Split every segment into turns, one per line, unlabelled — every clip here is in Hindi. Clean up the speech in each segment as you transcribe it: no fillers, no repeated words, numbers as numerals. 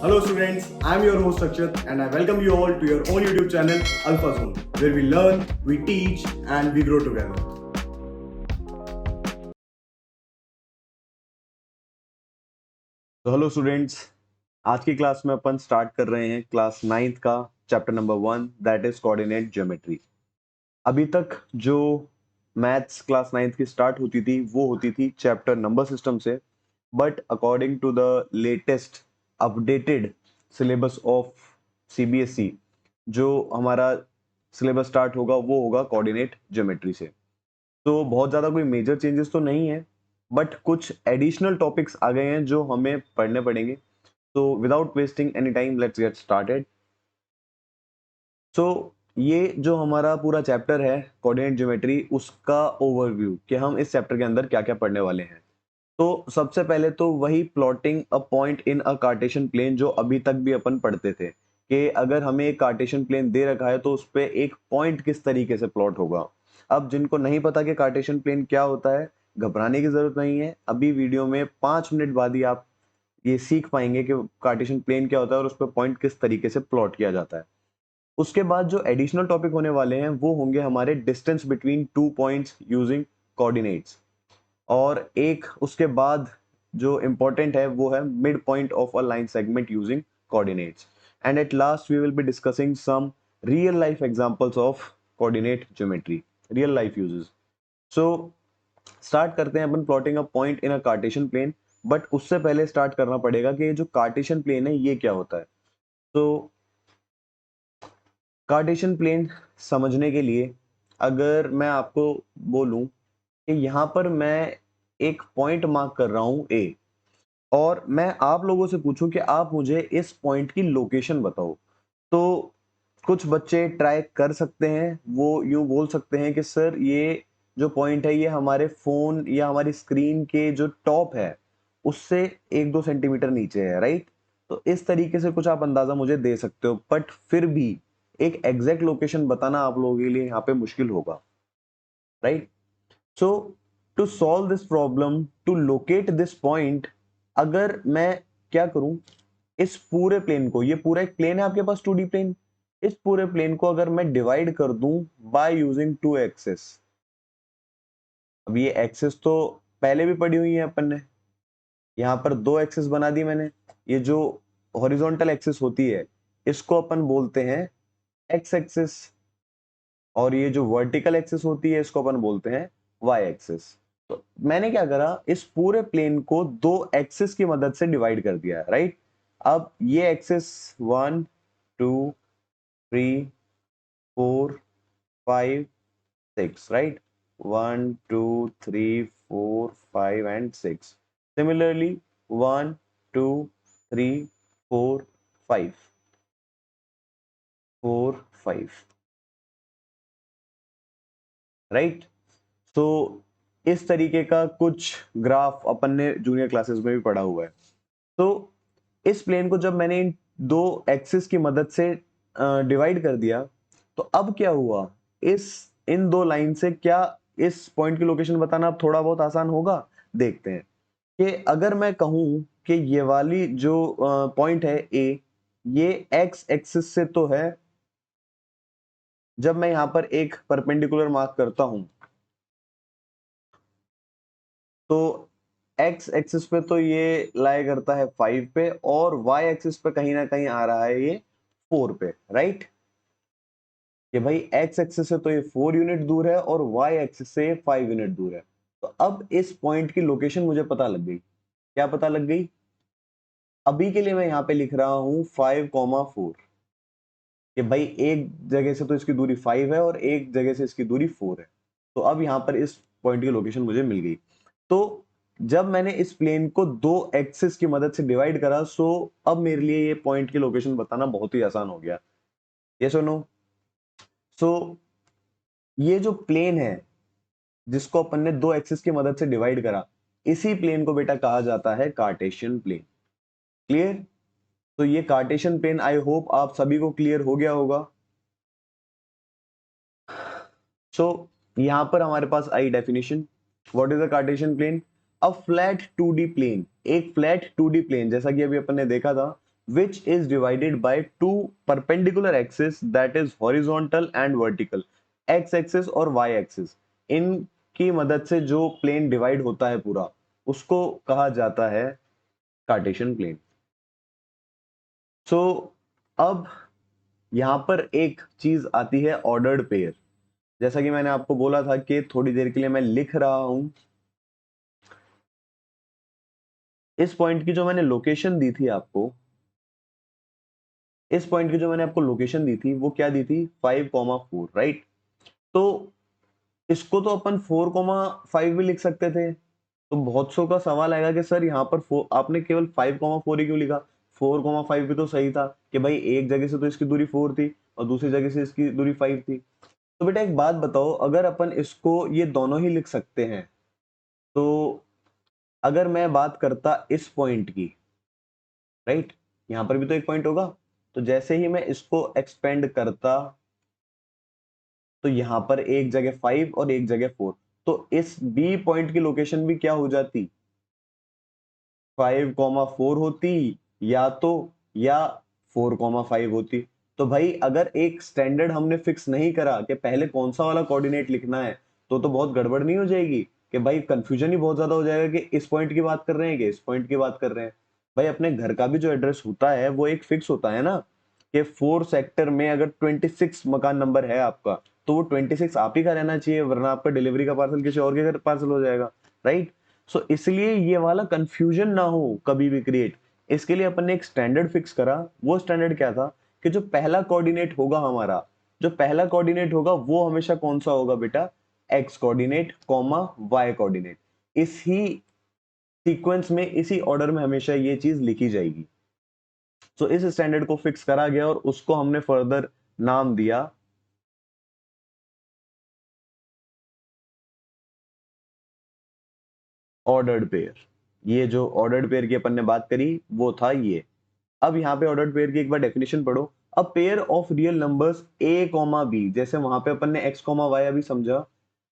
Hello students, I am your host Akshat and I welcome you all to your own YouTube channel Alpha Zone, where we learn, we teach and we grow together.
तो हेलो स्टूडेंट्स, आज की क्लास में अपन स्टार्ट कर रहे हैं क्लास 9th का chapter number 1 that is coordinate geometry. अभी तक जो मैथ्स क्लास 9th की स्टार्ट होती थी वो होती थी चैप्टर नंबर सिस्टम से, but according to the latest updated syllabus of CBSE जो हमारा सिलेबस स्टार्ट होगा वो होगा कोऑर्डिनेट ज्योमेट्री से। तो बहुत ज़्यादा कोई मेजर चेंजेस तो नहीं है, बट कुछ एडिशनल टॉपिक्स आ गए हैं जो हमें पढ़ने पड़ेंगे। तो without wasting any time let's get started. So ये जो हमारा पूरा चैप्टर है कोऑर्डिनेट ज्योमेट्री, उसका ओवरव्यू कि हम इस चैप्टर के अंदर क्या क्या पढ़ने वाले हैं। तो सबसे पहले तो वही plotting a point in a Cartesian plane जो अभी तक भी अपन पढ़ते थे कि अगर हमें एक कार्टेशियन प्लेन दे रखा है तो उस पे एक पॉइंट किस तरीके से प्लॉट होगा। अब जिनको नहीं पता कि कार्टेशियन प्लेन क्या होता है, घबराने की जरूरत नहीं है। अभी वीडियो में 5 मिनट बाद ही आप ये सीख पाएंगे कि कार्टेशियन प्लेन क्या होता है और उस पर पॉइंट किस तरीके से प्लॉट किया जाता है। उसके बाद जो एडिशनल टॉपिक होने वाले हैं वो होंगे हमारे distance between 2 points using coordinates, और एक उसके बाद जो इंपॉर्टेंट है वो है mid point of a line segment using coordinates. And at last we will be discussing some real life examples of coordinate geometry, real life uses. So start करते हैं अपन plotting a point in a Cartesian plane. But उससे पहले स्टार्ट करना पड़ेगा कि ये जो कार्टेशियन प्लेन है ये क्या होता है। तो कार्टेशियन प्लेन समझने के लिए अगर मैं आपको बोलूं कि यहाँ पर मैं एक पॉइंट मार्क कर रहा हूँ ए, और मैं आप लोगों से पूछूं कि आप मुझे इस पॉइंट की लोकेशन बताओ, तो कुछ बच्चे ट्राई कर सकते हैं। वो यूं बोल सकते हैं कि सर ये जो पॉइंट है ये हमारे फोन या हमारी स्क्रीन के जो टॉप है उससे 1-2 सेंटीमीटर नीचे है, राइट। तो इस तरीके से कुछ आप अंदाजा मुझे दे सकते हो, बट फिर भी एक एग्जैक्ट लोकेशन बताना आप लोगों के लिए यहाँ पे मुश्किल होगा, right. So to solve this problem, to locate this point, अगर मैं क्या करूं, इस पूरे प्लेन को, ये पूरा एक प्लेन है आपके पास 2D प्लेन, इस पूरे प्लेन को अगर मैं डिवाइड कर दूं बाय यूजिंग 2 एक्सेस। अब ये एक्सेस तो पहले भी पड़ी हुई है अपन ने, यहाँ पर 2 एक्सेस बना दी मैंने। ये जो हॉरिजॉन्टल एक्सेस होती है इसको अपन बोलते हैं एक्स एक्सेस, और ये जो वर्टिकल एक्सिस होती है इसको अपन बोलते हैं वाई एक्सिस। तो मैंने क्या करा, इस पूरे प्लेन को 2 एक्सिस की मदद से डिवाइड कर दिया है, राइट। अब ये axis 1 2 3 4 5 6, right. 1 2 3 4 5 and 6। Similarly 1 2 3 4 5 4 5, right. तो इस तरीके का कुछ ग्राफ अपन ने जूनियर क्लासेस में भी पढ़ा हुआ है। तो इस प्लेन को जब मैंने इन 2 एक्सिस की मदद से डिवाइड कर दिया, तो अब क्या हुआ, इस इन 2 लाइन से क्या इस पॉइंट की लोकेशन बताना अब थोड़ा बहुत आसान होगा। देखते हैं कि अगर मैं कहूं कि ये वाली जो पॉइंट है ए, ये एक्स एक्सिस से तो है। जब मैं यहां पर एक परपेंडिकुलर मार्क करता हूं तो एक्स एक्सिस पे तो ये लाई करता है 5 पे, और वाई एक्सिस पे कहीं ना कहीं आ रहा है ये 4 पे, राइट। कि भाई एक्स एक्सिस से तो ये 4 यूनिट दूर है और वाई एक्सिस से ये 5 यूनिट दूर है। तो अब इस पॉइंट की लोकेशन मुझे पता लग गई। क्या पता लग गई, अभी के लिए मैं यहाँ पे लिख रहा हूँ 5,4 कि भाई एक जगह से तो इसकी दूरी 5 है और एक जगह से इसकी दूरी 4 है। तो अब यहाँ पर इस पॉइंट की लोकेशन मुझे मिल गई। तो जब मैंने इस प्लेन को 2 एक्सिस की मदद से डिवाइड करा, सो अब मेरे लिए ये पॉइंट की लोकेशन बताना बहुत ही आसान हो गया। यस और नो। सो ये जो प्लेन है जिसको अपन ने 2 एक्सिस की मदद से डिवाइड करा, इसी प्लेन को बेटा कहा जाता है कार्टेशियन प्लेन। क्लियर। तो ये कार्टेशियन प्लेन आई होप आप सभी को क्लियर हो गया होगा। सो यहां पर हमारे पास I definition, what is a Cartesian plane. A flat 2D plane, एक फ्लैट 2D प्लेन जैसा कि अभी अपन ने देखा था which is divided by two perpendicular axes, that is horizontal and vertical, x axis और y axis, इनकी मदद से जो प्लेन डिवाइड होता है पूरा, उसको कहा जाता है कार्टेशियन प्लेन। सो अब यहां पर एक चीज आती है ऑर्डर्ड पेयर। जैसा कि मैंने आपको बोला था कि थोड़ी देर के लिए मैं लिख रहा हूं, इस पॉइंट की जो मैंने लोकेशन दी थी आपको, इस पॉइंट की जो मैंने आपको लोकेशन दी थी वो क्या दी थी, 5,4, राइट। तो इसको तो अपन 4,5 भी लिख सकते थे। तो बहुत सौ का सवाल आएगा कि सर यहाँ पर आपने केवल 5,4 ही क्यों लिखा, 4,5 भी तो सही था कि भाई एक जगह से तो इसकी दूरी 4 थी और दूसरी जगह से इसकी दूरी 5 थी। तो बेटा एक बात बताओ, अगर अपन इसको ये दोनों ही लिख सकते हैं, तो अगर मैं बात करता इस पॉइंट की, राइट, यहां पर भी तो एक पॉइंट होगा, तो जैसे ही मैं इसको एक्सपेंड करता तो यहां पर एक जगह 5 और एक जगह 4, तो इस बी पॉइंट की लोकेशन भी क्या हो जाती, 5,4 होती, या तो या 4,5 होती। तो भाई अगर एक स्टैंडर्ड हमने फिक्स नहीं करा कि पहले कौन सा वाला कोऑर्डिनेट लिखना है, तो बहुत गड़बड़ नहीं हो जाएगी कि भाई कंफ्यूजन ही बहुत ज्यादा हो जाएगा कि इस पॉइंट की बात कर रहे हैं कि इस पॉइंट की बात कर रहे हैं। भाई अपने घर का भी जो एड्रेस होता है वो एक फिक्स होता है ना, कि 4 सेक्टर में अगर 26 मकान नंबर है आपका, तो वो 26 आप ही का रहना चाहिए, वरना आपका डिलीवरी का पार्सल किसी और के घर पार्सल हो जाएगा, राइट। सो इसलिए ये वाला कंफ्यूजन ना हो कभी भी क्रिएट, इसके लिए अपन ने एक स्टैंडर्ड फिक्स करा। वो स्टैंडर्ड क्या था कि जो पहला कोऑर्डिनेट होगा हमारा, जो पहला कोऑर्डिनेट होगा वो हमेशा कौन सा होगा बेटा, x coordinate comma y coordinate. इसी सीक्वेंस में, इसी ऑर्डर में हमेशा ये चीज लिखी जाएगी। सो इस स्टैंडर्ड को फिक्स करा गया और उसको हमने फर्दर नाम दिया ऑर्डर्ड पेयर। ये जो ऑर्डर्ड पेयर की अपन ने बात करी वो था ये। अब यहाँ पे ऑर्डर्ड पेयर की एक बार डेफिनेशन पढ़ो। A pair of real numbers a comma b, जैसे वहां पे अपन ने एक्स कॉमा वाई अभी समझा,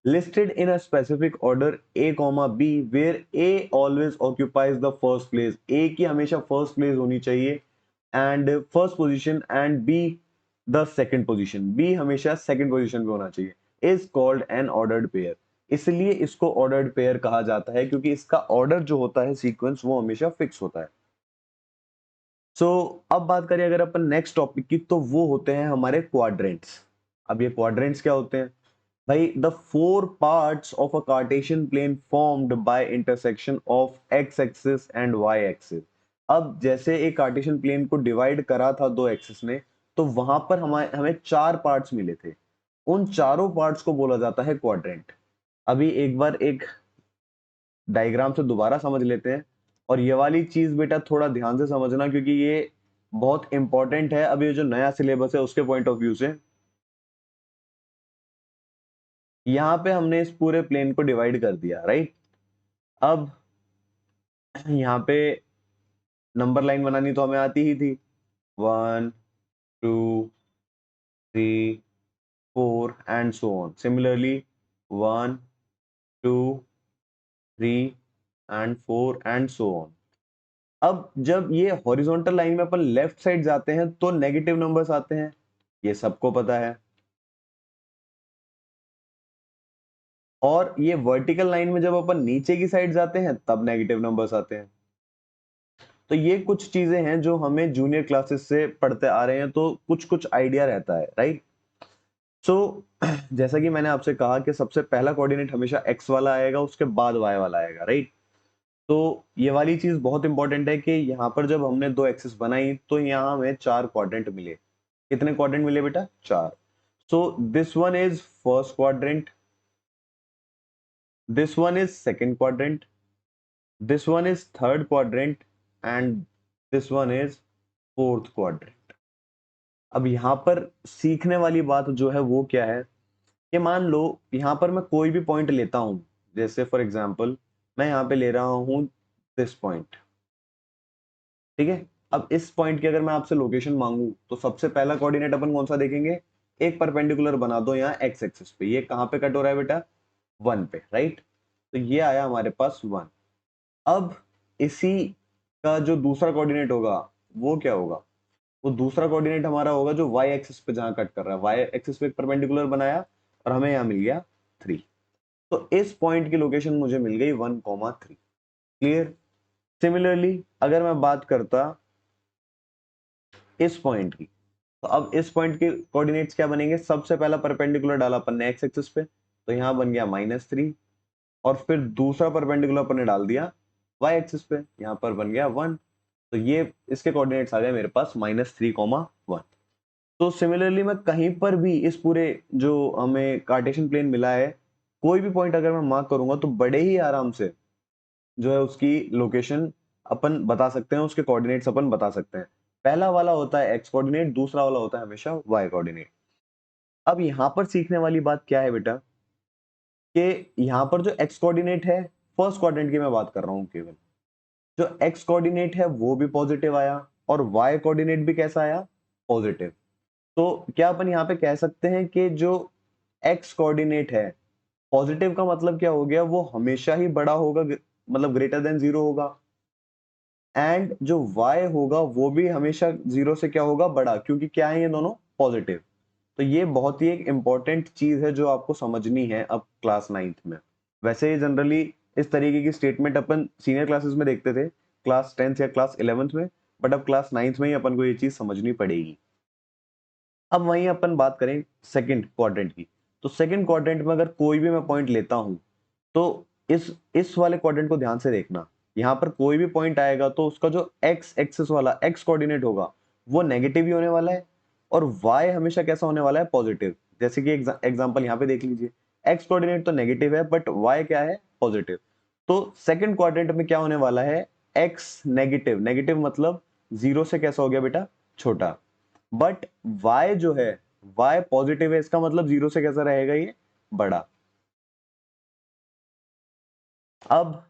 listed in a specific order A comma B, where A always occupies the first place, A की हमेशा फर्स्ट प्लेस होनी चाहिए and first position, and B the second position, B हमेशा सेकंड पोजीशन पे होना चाहिए, is called an ordered pair. इसलिए इसको ऑर्डर्ड पेयर कहा जाता है क्योंकि इसका ऑर्डर जो होता है, सीक्वेंस, वो हमेशा फिक्स होता है। सो अब बात करें अगर अपन नेक्स्ट टॉपिक की, तो वो होते हैं हमारे क्वाड्रेंट्स। अब ये क्वाड्रेंट्स क्या होते हैं भाई, the four parts of a Cartesian plane formed by intersection of x axis and y axis. अब जैसे एक कार्टेशियन प्लेन को डिवाइड करा था दो एक्सिस ने, तो वहां पर हमें हमें चार पार्ट्स मिले थे, उन चारों पार्ट्स को बोला जाता है क्वाड्रेंट। अभी एक बार एक डायग्राम से दोबारा समझ लेते हैं, और ये वाली चीज बेटा थोड़ा ध्यान से समझना क्योंकि ये बहुत इंपॉर्टेंट है अभी जो नया सिलेबस है उसके पॉइंट ऑफ व्यू से। यहाँ पे हमने इस पूरे प्लेन को डिवाइड कर दिया, राइट। अब यहाँ पे नंबर लाइन बनानी तो हमें आती ही थी, 1 2 3 4 and so on. Similarly 1 2 3 and 4 and so on. अब जब ये हॉरिजॉन्टल लाइन में अपन लेफ्ट साइड जाते हैं तो नेगेटिव नंबर्स आते हैं, ये सबको पता है। और ये वर्टिकल लाइन में जब अपन नीचे की साइड जाते हैं तब नेगेटिव नंबर्स आते हैं। तो ये कुछ चीजें हैं जो हमें जूनियर क्लासेस से पढ़ते आ रहे हैं, तो कुछ कुछ आइडिया रहता है, राइट। सो जैसा कि मैंने आपसे कहा कि सबसे पहला कोऑर्डिनेट हमेशा एक्स वाला आएगा, उसके बाद वाई वाला आएगा, राइट। तो ये वाली चीज बहुत इंपॉर्टेंट है कि यहाँ पर जब हमने दो एक्सिस बनाई तो यहाँ हमें चार क्वाड्रेंट मिले। कितने क्वाड्रेंट मिले बेटा, चार। So this one is first quadrant, this one is second quadrant, this one is third quadrant, and this one is fourth quadrant। अब यहाँ पर सीखने वाली बात जो है वो क्या है कि मान लो यहाँ पर मैं कोई भी पॉइंट लेता हूं, जैसे फॉर एग्जांपल मैं यहाँ पे ले रहा हूं दिस पॉइंट, ठीक है। अब इस पॉइंट की अगर मैं आपसे लोकेशन मांगू तो सबसे पहला कोऑर्डिनेट अपन कौन सा देखेंगे, एक परपेंडिकुलर बना दो यहाँ एक्स एक्सिस पे, ये कहाँ पे कट हो रहा है बेटा, 1 पे, राइट। तो ये आया हमारे पास 1। अब इसी का जो दूसरा कोऑर्डिनेट होगा वो क्या होगा, वो दूसरा कोऑर्डिनेट हमारा होगा जो y एक्सिस पे जहां कट कर रहा है, y एक्सिस पे एक परपेंडिकुलर बनाया और हमें यहाँ मिल गया 3। तो इस पॉइंट की लोकेशन मुझे मिल गई 1,3। क्लियर। सिमिलरली अगर मैं बात करता इस पॉइंट की, तो अब इस पॉइंट के कोऑर्डिनेट्स क्या बनेंगे, सबसे पहला परपेंडिकुलर डाला अपन ने x एक्सिस पे, तो यहाँ बन गया -3, और फिर दूसरा परपेंडिकुलर अपन ने डाल दिया y एक्सिस पे, यहाँ पर बन गया 1। तो ये इसके कोऑर्डिनेट्स आ गए मेरे पास -3,1। तो सिमिलरली मैं कहीं पर भी इस पूरे जो हमें कार्टेशियन प्लेन मिला है, कोई भी पॉइंट अगर मैं मार्क करूंगा तो बड़े ही आराम से जो है उसकी लोकेशन अपन बता सकते हैं, उसके कोऑर्डिनेट्स अपन बता सकते हैं। पहला वाला होता है x कोऑर्डिनेट, दूसरा वाला होता है हमेशा y कोऑर्डिनेट। अब यहाँ पर सीखने वाली बात क्या है बेटा, कि यहाँ पर जो x कोऑर्डिनेट है, फर्स्ट क्वाड्रेंट की मैं बात कर रहा हूँ केवल, जो x कोऑर्डिनेट है वो भी पॉजिटिव आया और y कोऑर्डिनेट भी कैसा आया, पॉजिटिव। तो क्या अपन यहाँ पे कह सकते हैं कि जो x कोऑर्डिनेट है पॉजिटिव का मतलब क्या हो गया, वो हमेशा ही बड़ा होगा, मतलब ग्रेटर देन 0 होगा, एंड जो y होगा वो भी हमेशा 0 से क्या होगा, बड़ा, क्योंकि क्या है ये दोनों पॉजिटिव। तो ये बहुत ही एक इंपॉर्टेंट चीज है जो आपको समझनी है अब क्लास 9th में। वैसे जनरली इस तरीके की स्टेटमेंट अपन सीनियर क्लासेस में देखते थे, क्लास 10th या क्लास 11th में, बट अब क्लास 9th में ही अपन को ये चीज समझनी पड़ेगी। अब वहीं अपन बात करें सेकंड क्वाड्रेंट की, तो सेकंड क्वाड्रेंट में अगर कोई भी मैं पॉइंट लेता हूं, तो इस वाले क्वाड्रेंट को ध्यान से देखना, यहाँ पर कोई भी पॉइंट आएगा तो उसका जो एक्स एक्सिस वाला एक्स कोऑर्डिनेट होगा वो नेगेटिव ही होने वाला है, और वाई हमेशा कैसा होने वाला है, पॉजिटिव। जैसे कि एग्जांपल यहाँ पे देख लीजिए, एक्स कोऑर्डिनेट तो नेगेटिव है बट वाई क्या है, पॉजिटिव। तो सेकंड क्वाड्रेंट में क्या होने वाला है, एक्स नेगेटिव, नेगेटिव मतलब 0 से कैसा हो गया बेटा, छोटा, बट y जो है, y पॉजिटिव है, इसका मतलब 0 से कैसा रहेगा, ये बड़ा। अब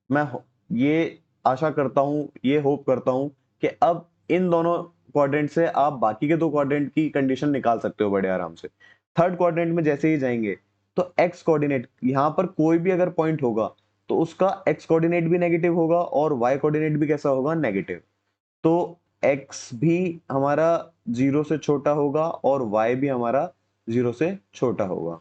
मैं ये आशा करता हूं, ये होप करता हूं कि अब इन दोनों क्वाड्रेंट से आप बाकी के दो क्वाड्रेंट की कंडीशन निकाल सकते हो बड़े आराम से। थर्ड क्वाड्रेंट में जैसे ही जाएंगे तो एक्स कोऑर्डिनेट, यहां पर कोई भी अगर पॉइंट होगा तो उसका एक्स कोऑर्डिनेट भी नेगेटिव होगा और वाई कोऑर्डिनेट भी कैसा होगा, नेगेटिव। तो x भी हमारा 0 से छोटा होगा और y भी हमारा 0 से छोटा होगा।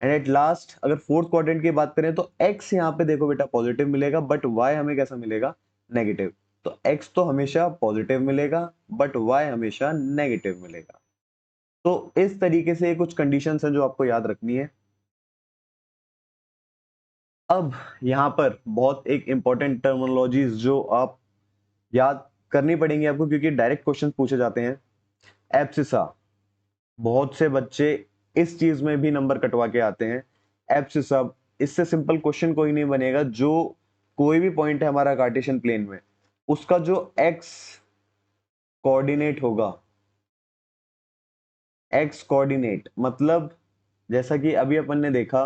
एंड एट लास्ट अगर फोर्थ क्वाड्रेंट की बात करें तो x यहाँ पे देखो बेटा पॉजिटिव मिलेगा बट y हमें कैसा मिलेगा, नेगेटिव। तो x तो हमेशा पॉजिटिव मिलेगा बट y हमेशा नेगेटिव मिलेगा। तो इस तरीके से कुछ कंडीशंस हैं जो आपको याद रखनी है। अब यहाँ पर बहुत एक इंपॉर्टेंट टर्मिनोलॉजीज जो आप याद करनी पड़ेंगी आपको, क्योंकि डायरेक्ट क्वेश्चन पूछे जाते हैं। एब्सिसा, बहुत से बच्चे इस चीज में भी नंबर कटवा के आते हैं। एब्सिसा, इससे सिंपल क्वेश्चन कोई नहीं बनेगा, जो कोई भी पॉइंट है हमारा कार्टेशियन प्लेन में, उसका जो एक्स कोऑर्डिनेट होगा, एक्स कोऑर्डिनेट मतलब जैसा कि अभी अपन ने देखा,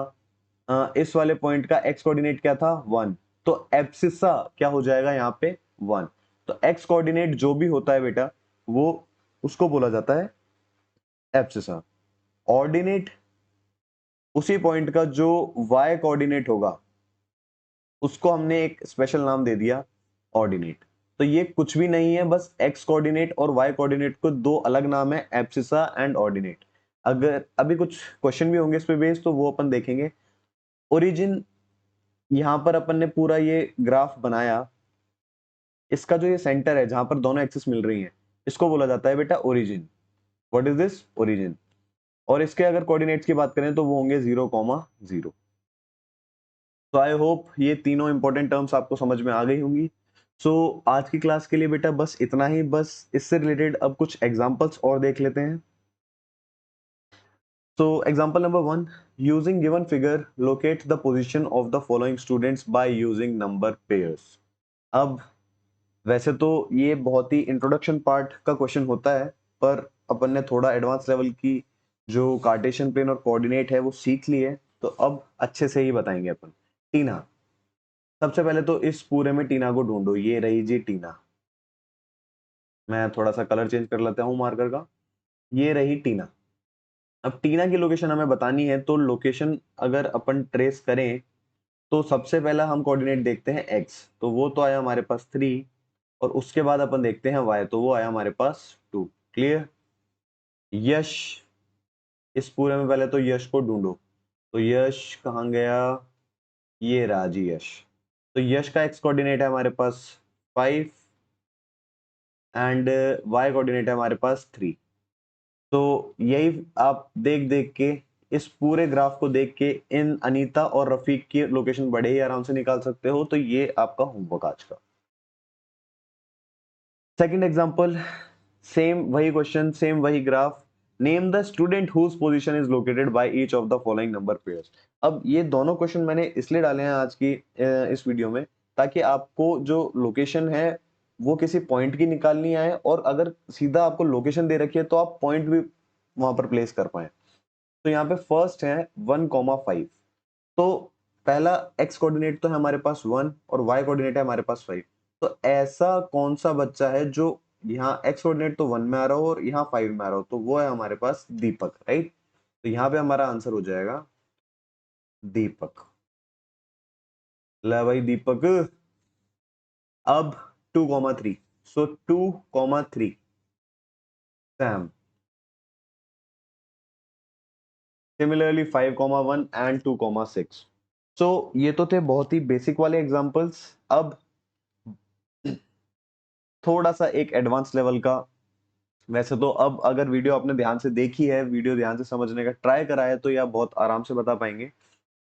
इस वाले पॉइंट का एक्स कोऑर्डिनेट क्या था, 1, तो एब्सिसा क्या हो जाएगा यहाँ पे, 1। तो एक्स कोऑर्डिनेट जो भी होता है बेटा, वो उसको बोला जाता है एब्सिसा। ऑर्डिनेट उसी पॉइंट का जो y कोऑर्डिनेट होगा, उसको हमने एक स्पेशल नाम दे दिया ऑर्डिनेट। तो ये कुछ भी नहीं है, बस x कोऑर्डिनेट और y कोऑर्डिनेट को दो अलग नाम है, एब्सिसा एंड ऑर्डिनेट। अगर अभी कुछ क्वेश्चन भी होंगे इस पे बेस्ड तो वो अपन देखेंगे। ओरिजिन, यहाँ पर अपन ने पूरा ये ग्राफ बनाया, इसका जो ये सेंटर है जहां पर दोनों एक्सिस मिल रही हैं, इसको बोला जाता है बेटा origin. What is this, origin. और इसके अगर कोऑर्डिनेट्स की बात करें तो वो होंगे 0,0। तो आई होप ये तीनों इंपॉर्टेंट टर्म्स आपको समझ में आ गई होंगी। सो आज की क्लास के लिए बेटा बस इतना ही। बस इससे रिलेटेड अब कुछ एग्जांपल्स और देख लेते हैं। So example number 1, using given figure locate the position of the following students by using number pairs. अब वैसे तो ये बहुत ही इंट्रोडक्शन पार्ट का क्वेश्चन होता है, पर अपन ने थोड़ा एडवांस लेवल की जो कार्टेशियन प्लेन और कोऑर्डिनेट है वो सीख ली है, तो अब अच्छे से ही बताएंगे अपन। टीना, सबसे पहले तो इस पूरे में टीना को ढूंढो, ये रही जी टीना। मैं थोड़ा सा कलर चेंज कर लेता हूँ मार्कर का, ये रही टीना। अब टीना की लोकेशन हमें बतानी है, तो लोकेशन अगर अपन ट्रेस करें तो सबसे पहला हम कोऑर्डिनेट देखते हैं एक्स, तो वो तो आया हमारे पास 3, और उसके बाद अपन देखते हैं y, तो वो आया हमारे पास 2। क्लियर। यश, इस पूरे में पहले तो यश को ढूंढो, तो यश कहाँ गया, ये रहा जी यश। तो यश का x कोऑर्डिनेट है हमारे पास 5 एंड y कोऑर्डिनेट है हमारे पास 3। तो यही आप देख देख के, इस पूरे ग्राफ को देख के इन अनीता और रफीक की लोकेशन बड़े ही आराम से निकाल सकते हो। तो ये आपका होमवर्क आज का। सेकंड एग्जांपल, सेम वही क्वेश्चन, सेम वही graph. Name the student whose position is located by each of the following number pairs. अब ये दोनों क्वेश्चन मैंने इसलिए डाले हैं आज की इस वीडियो में, ताकि आपको जो लोकेशन है वो किसी पॉइंट की निकालनी आए, और अगर सीधा आपको लोकेशन दे रखी है तो आप पॉइंट भी वहां पर प्लेस कर पाए। तो यहाँ पे फर्स्ट है 1,5। तो पहला x कोऑर्डिनेट तो है हमारे पास 1 और y कोऑर्डिनेट है हमारे पास 5। तो ऐसा कौन सा बच्चा है जो यहाँ x कोऑर्डिनेट तो 1 में आ रहा हो और यहाँ 5 में आ रहा हो, तो वो है हमारे पास दीपक, राइट। तो यहाँ पे हमारा आंसर हो जाएगा दीपक। ला भाई दीपक। अब 2,3, सो 2,3 सैम। Similarly 5,1 and 2,6। सो ये तो थे बहुत ही बेसिक वाले एग्जांपल्स। अब थोड़ा सा एक एडवांस लेवल का। वैसे तो अब अगर वीडियो आपने ध्यान से देखी है, वीडियो ध्यान से समझने का ट्राई करा है, तो ये आप बहुत आराम से बता पाएंगे।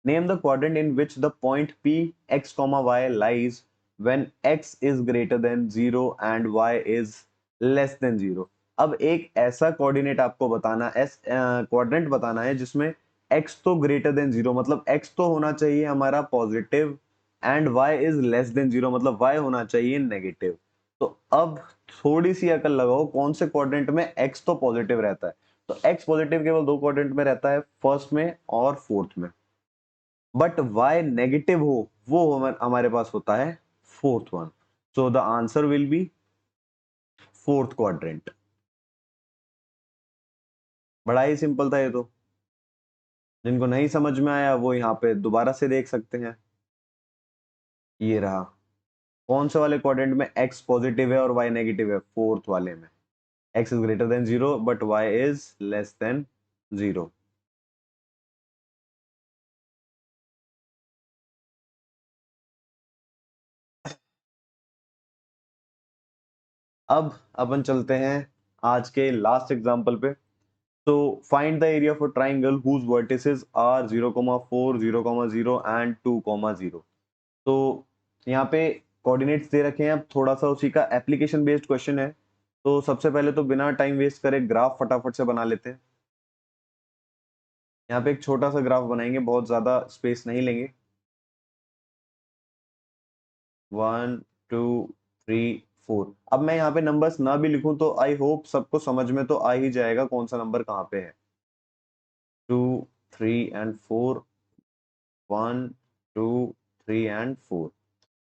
Name the quadrant in which the point P x comma y lies when x is greater than 0 and y is less than 0। अब एक ऐसा कोऑर्डिनेट आपको बताना, क्वाड्रेंट बताना है जिसमें x तो ग्रेटर देन 0, मतलब x तो होना चाहिए हमारा positive, and y is less than 0, मतलब y होना चाहिए नेगेटिव। तो अब थोड़ी सी अकल लगाओ, कौन से क्वाड्रेंट में x तो पॉजिटिव रहता है। तो x पॉजिटिव केवल दो क्वाड्रेंट में रहता है, फर्स्ट में और फोर्थ में। बट y नेगेटिव हो वो हमारे पास होता है fourth one. So the answer will be fourth quadrant. बड़ा ही सिंपल था ये तो। जिनको नहीं समझ में आया वो यहाँ पे दोबारा से देख सकते हैं। ये रहा, कौन से वाले क्वाड्रेंट में x पॉजिटिव है और y नेगेटिव है, फोर्थ वाले में। x is greater than 0 but y is less than 0। अब अपन चलते हैं आज के लास्ट एग्जांपल पे। तो find the area of a triangle whose vertices are 0,4, 0,0 and 2,0। तो यहाँ पे कोऑर्डिनेट्स दे रखे हैं। अब थोड़ा सा उसी का एप्लीकेशन बेस्ड क्वेश्चन है। तो सबसे पहले तो बिना टाइम वेस्ट करे ग्राफ फटाफट से बना लेते हैं। यहाँ पे एक छोटा सा ग्राफ बनाएंगे, बहुत ज्यादा स्पेस नहीं लेंगे। 1, 2, 3, 4। अब मैं यहाँ पे नंबर्स ना भी लिखूं तो आई होप सबको समझ में तो आ ही जाएगा कौन सा नंबर कहाँ पे है। 2, 3 एंड 4, 1, 2, 3 एंड 4।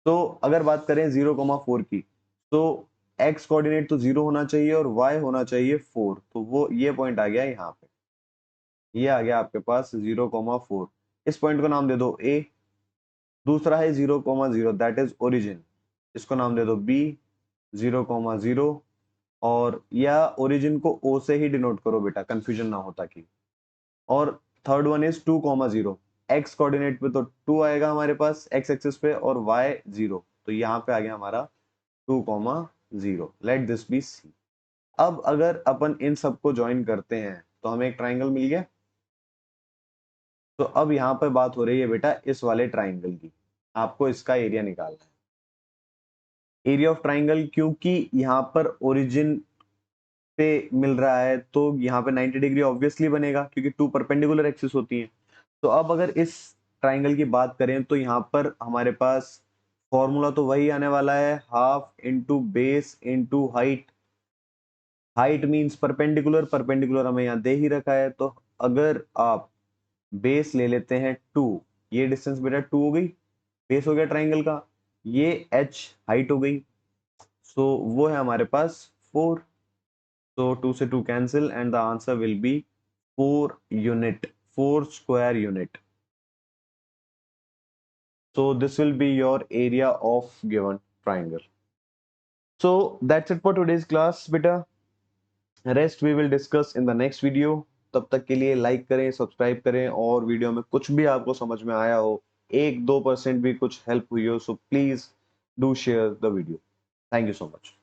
तो अगर बात करें 0,4 की, तो x कोऑर्डिनेट तो 0 होना चाहिए और y होना चाहिए 4। तो वो ये पॉइंट आ गया यहाँ पे, ये आ गया आपके पास 0,4। इस पॉइंट को नाम दे दो a। दूसरा है 0,0, दैट इज ओरिजिन, इसको नाम दे दो b। 0,0, और या ओरिजिन को o से ही डिनोट करो बेटा, कंफ्यूजन ना हो ताकि। और third one is 2,0। x coordinate पे तो 2 आएगा हमारे पास x एक्सिस पे, और y 0। तो यहाँ पे आ गया हमारा 2,0। Let this be C. अब अगर अपन इन सबको ज्वाइन करते हैं तो हमें एक ट्राइंगल मिल गया। तो अब यहाँ पे बात हो रही है बेटा इस वाले ट्राइंगल की, आपको इसका एरिया निकालना है। एरिया ऑफ ट्राइंगल, क्योंकि यहाँ पर ओरिजिन पे मिल रहा है तो यहाँ पे 90 डिग्री ऑब्वियसली बनेगा, क्योंकि टू परपेंडिकुलर एक्सिस होती है। तो अब अगर इस ट्राइंगल की बात करें तो यहाँ पर हमारे पास फॉर्मूला तो वही आने वाला है, half into base into height. Height means perpendicular, perpendicular हमें यहाँ दे ही रखा है। तो अगर आप बेस ले लेते हैं 2, ये डिस्टेंस बेटा 2 हो गई, बेस हो गया ट्राइंगल का। ये h हाइट हो गई, सो वो है हमारे पास 4। So 2 से 2 cancel and the answer will be 4 unit, 4 square unit. So this will be your area of given triangle. So that's it for today's class बेटा. Rest we will discuss in the next video. तब तक के लिए लाइक करें, सब्सक्राइब करें, और वीडियो में कुछ भी आपको समझ में आया हो, 1-2% भी कुछ हेल्प हुई हो, so please do share the video. Thank you so much.